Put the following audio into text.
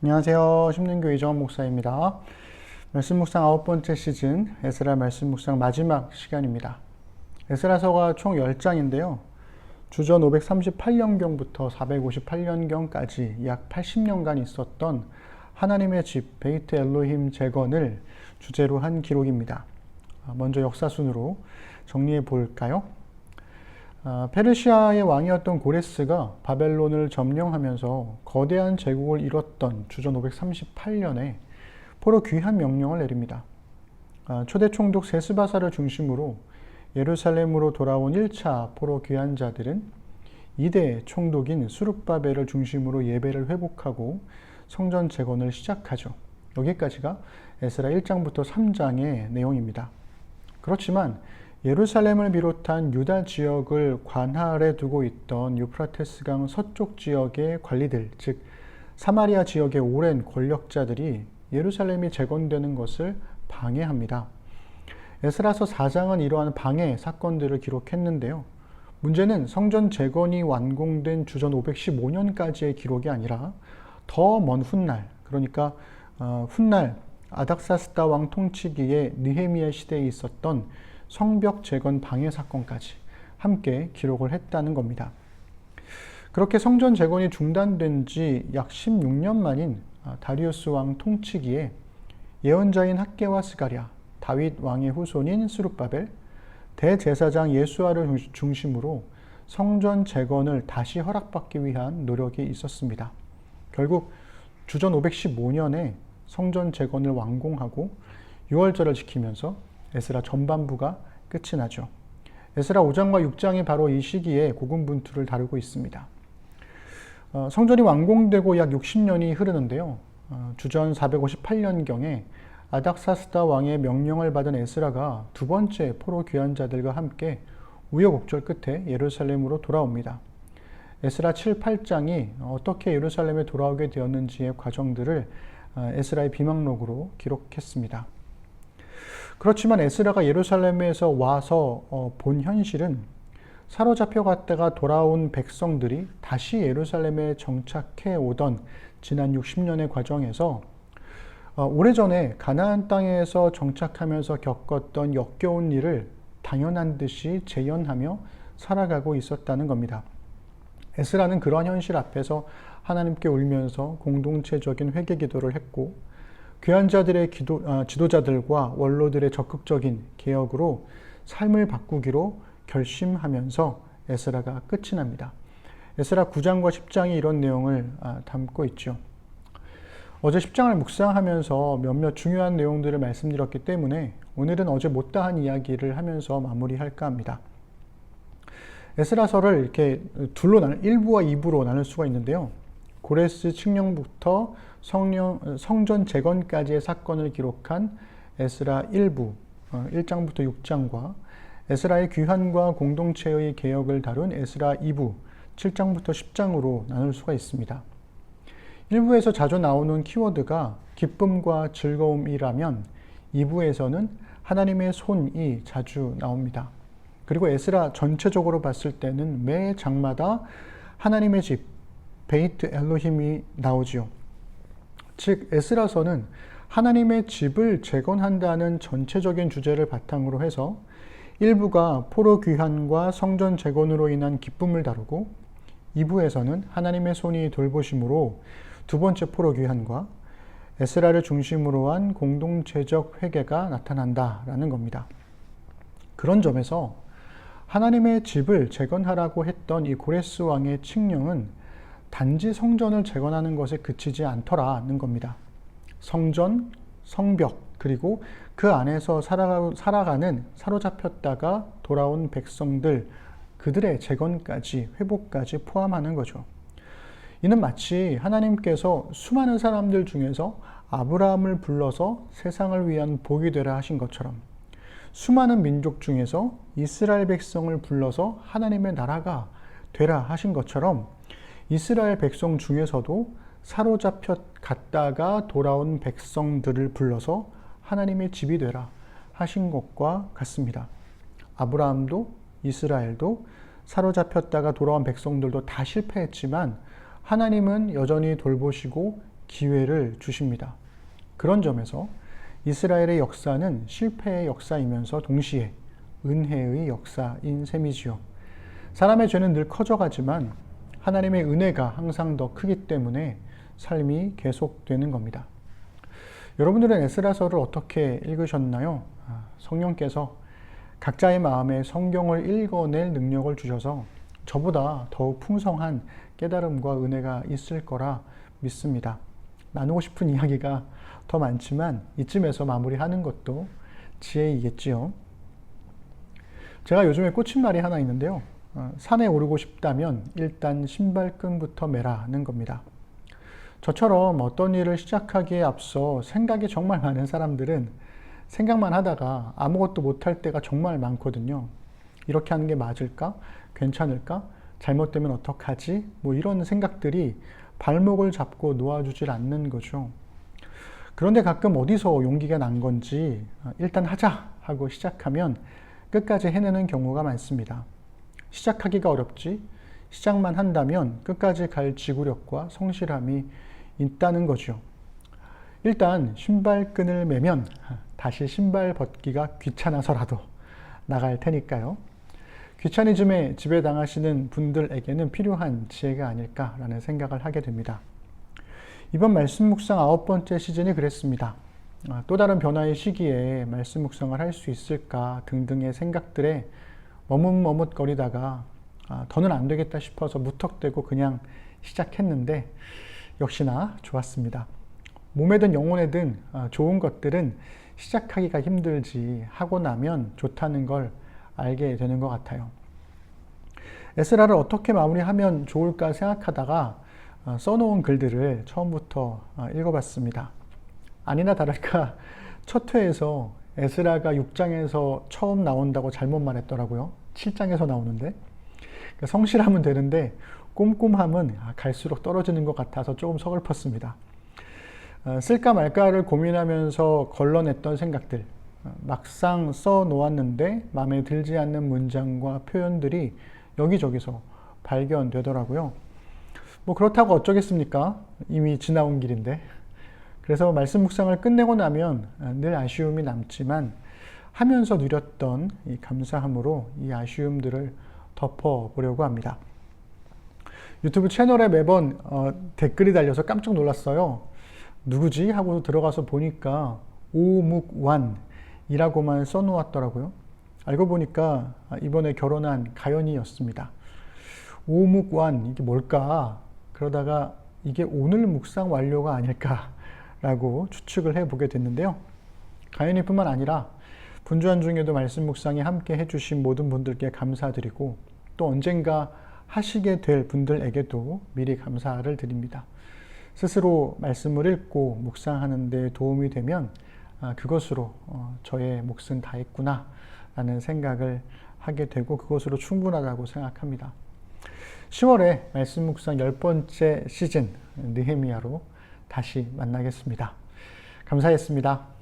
안녕하세요. 심는교회 이정원 목사입니다. 말씀 묵상 9번째 시즌 에스라 말씀 묵상 마지막 시간입니다. 에스라서가 총 10장인데요. 주전 538년경부터 458년경까지 약 80년간 있었던 하나님의 집 베이트 엘로힘 재건을 주제로 한 기록입니다. 먼저 역사순으로 정리해 볼까요? 페르시아의 왕이었던 고레스가 바벨론을 점령하면서 거대한 제국을 이뤘던 주전 538년에 포로 귀환 명령을 내립니다. 초대 총독 세스바사를 중심으로 예루살렘으로 돌아온 1차 포로 귀환자들은 2대 총독인 수룹바벨을 중심으로 예배를 회복하고 성전 재건을 시작하죠. 여기까지가 에스라 1장부터 3장의 내용입니다. 그렇지만 예루살렘을 비롯한 유다 지역을 관할에 두고 있던 유프라테스강 서쪽 지역의 관리들, 즉 사마리아 지역의 오랜 권력자들이 예루살렘이 재건되는 것을 방해합니다. 에스라서 4장은 이러한 방해 사건들을 기록했는데요. 문제는 성전 재건이 완공된 주전 515년까지의 기록이 아니라 더 먼 훗날, 그러니까 훗날 아닥사스다 왕 통치기의 느헤미야 시대에 있었던 성벽 재건 방해 사건까지 함께 기록을 했다는 겁니다. 그렇게 성전 재건이 중단된 지 약 16년 만인 다리우스 왕 통치기에 예언자인 학개와 스가랴, 다윗 왕의 후손인 스룹바벨, 대제사장 예수아를 중심으로 성전 재건을 다시 허락받기 위한 노력이 있었습니다. 결국 주전 515년에 성전 재건을 완공하고 6월절을 지키면서 에스라 전반부가 끝이 나죠. 에스라 5장과 6장이 바로 이 시기에 고군분투를 다루고 있습니다. 성전이 완공되고 약 60년이 흐르는데요. 주전 458년경에 아닥사스다 왕의 명령을 받은 에스라가 두 번째 포로 귀환자들과 함께 우여곡절 끝에 예루살렘으로 돌아옵니다. 에스라 7, 8장이 어떻게 예루살렘에 돌아오게 되었는지의 과정들을 에스라의 비망록으로 기록했습니다. 그렇지만 에스라가 예루살렘에서 와서 본 현실은 사로잡혀 갔다가 돌아온 백성들이 다시 예루살렘에 정착해 오던 지난 60년의 과정에서 오래전에 가나안 땅에서 정착하면서 겪었던 역겨운 일을 당연한 듯이 재현하며 살아가고 있었다는 겁니다. 에스라는 그러한 현실 앞에서 하나님께 울면서 공동체적인 회개 기도를 했고, 귀환자들의 지도자들과 원로들의 적극적인 개혁으로 삶을 바꾸기로 결심하면서 에스라가 끝이 납니다. 에스라 9장과 10장이 이런 내용을 담고 있죠. 어제 10장을 묵상하면서 몇몇 중요한 내용들을 말씀드렸기 때문에 오늘은 어제 못다한 이야기를 하면서 마무리할까 합니다. 에스라서를 이렇게 둘로 1부와 2부로 나눌 수가 있는데요. 고레스 칙령부터 성전 재건까지의 사건을 기록한 에스라 1부, 1장부터 6장과 에스라의 귀환과 공동체의 개혁을 다룬 에스라 2부, 7장부터 10장으로 나눌 수가 있습니다. 1부에서 자주 나오는 키워드가 기쁨과 즐거움이라면 2부에서는 하나님의 손이 자주 나옵니다. 그리고 에스라 전체적으로 봤을 때는 매 장마다 하나님의 집, 베이트 엘로힘이 나오지요. 즉 에스라서는 하나님의 집을 재건한다는 전체적인 주제를 바탕으로 해서 1부가 포로 귀환과 성전 재건으로 인한 기쁨을 다루고 2부에서는 하나님의 손이 돌보심으로 두 번째 포로 귀환과 에스라를 중심으로 한 공동체적 회개가 나타난다라는 겁니다. 그런 점에서 하나님의 집을 재건하라고 했던 이 고레스 왕의 칙령은 단지 성전을 재건하는 것에 그치지 않더라는 겁니다. 성전, 성벽, 그리고 그 안에서 살아가는 사로잡혔다가 돌아온 백성들, 그들의 재건까지, 회복까지 포함하는 거죠. 이는 마치 하나님께서 수많은 사람들 중에서 아브라함을 불러서 세상을 위한 복이 되라 하신 것처럼 수많은 민족 중에서 이스라엘 백성을 불러서 하나님의 나라가 되라 하신 것처럼 이스라엘 백성 중에서도 사로잡혀 갔다가 돌아온 백성들을 불러서 하나님의 집이 되라 하신 것과 같습니다. 아브라함도 이스라엘도 사로잡혔다가 돌아온 백성들도 다 실패했지만 하나님은 여전히 돌보시고 기회를 주십니다. 그런 점에서 이스라엘의 역사는 실패의 역사이면서 동시에 은혜의 역사인 셈이지요. 사람의 죄는 늘 커져가지만 하나님의 은혜가 항상 더 크기 때문에 삶이 계속되는 겁니다. 여러분들은 에스라서를 어떻게 읽으셨나요? 성령께서 각자의 마음에 성경을 읽어낼 능력을 주셔서 저보다 더욱 풍성한 깨달음과 은혜가 있을 거라 믿습니다. 나누고 싶은 이야기가 더 많지만 이쯤에서 마무리하는 것도 지혜이겠지요. 제가 요즘에 꽂힌 말이 하나 있는데요. 산에 오르고 싶다면 일단 신발끈부터 매라는 겁니다. 저처럼 어떤 일을 시작하기에 앞서 생각이 정말 많은 사람들은 생각만 하다가 아무것도 못할 때가 정말 많거든요. 이렇게 하는 게 맞을까? 괜찮을까? 잘못되면 어떡하지? 이런 생각들이 발목을 잡고 놓아주질 않는 거죠. 그런데 가끔 어디서 용기가 난 건지 일단 하자 하고 시작하면 끝까지 해내는 경우가 많습니다. 시작하기가 어렵지 시작만 한다면 끝까지 갈 지구력과 성실함이 있다는 거죠. 일단 신발끈을 매면 다시 신발 벗기가 귀찮아서라도 나갈 테니까요. 귀차니즘에 지배당하시는 분들에게는 필요한 지혜가 아닐까라는 생각을 하게 됩니다. 이번 말씀 묵상 9번째 시즌이 그랬습니다. 또 다른 변화의 시기에 말씀 묵상을 할 수 있을까 등등의 생각들에 머뭇머뭇거리다가 더는 안 되겠다 싶어서 무턱대고 그냥 시작했는데 역시나 좋았습니다. 몸에 든 영혼에 든 좋은 것들은 시작하기가 힘들지 하고 나면 좋다는 걸 알게 되는 것 같아요. 에스라를 어떻게 마무리하면 좋을까 생각하다가 써놓은 글들을 처음부터 읽어봤습니다. 아니나 다를까 첫 회에서 에스라가 6장에서 처음 나온다고 잘못 말했더라고요. 7장에서 나오는데 성실하면 되는데 꼼꼼함은 갈수록 떨어지는 것 같아서 조금 서글펐습니다. 쓸까 말까를 고민하면서 걸러냈던 생각들, 막상 써놓았는데 마음에 들지 않는 문장과 표현들이 여기저기서 발견되더라고요. 그렇다고 어쩌겠습니까? 이미 지나온 길인데. 그래서 말씀 묵상을 끝내고 나면 늘 아쉬움이 남지만 하면서 누렸던 이 감사함으로 이 아쉬움들을 덮어보려고 합니다. 유튜브 채널에 매번 댓글이 달려서 깜짝 놀랐어요. 누구지? 하고 들어가서 보니까 오묵완이라고만 써놓았더라고요. 알고 보니까 이번에 결혼한 가연이었습니다. 오묵완, 이게 뭘까? 그러다가 이게 오늘 묵상 완료가 아닐까라고 추측을 해보게 됐는데요. 가연이뿐만 아니라 분주한 중에도 말씀 묵상에 함께 해주신 모든 분들께 감사드리고 또 언젠가 하시게 될 분들에게도 미리 감사를 드립니다. 스스로 말씀을 읽고 묵상하는 데 도움이 되면 그것으로 저의 몫은 다 했구나 라는 생각을 하게 되고 그것으로 충분하다고 생각합니다. 10월에 말씀 묵상 10번째 시즌 느헤미야로 다시 만나겠습니다. 감사했습니다.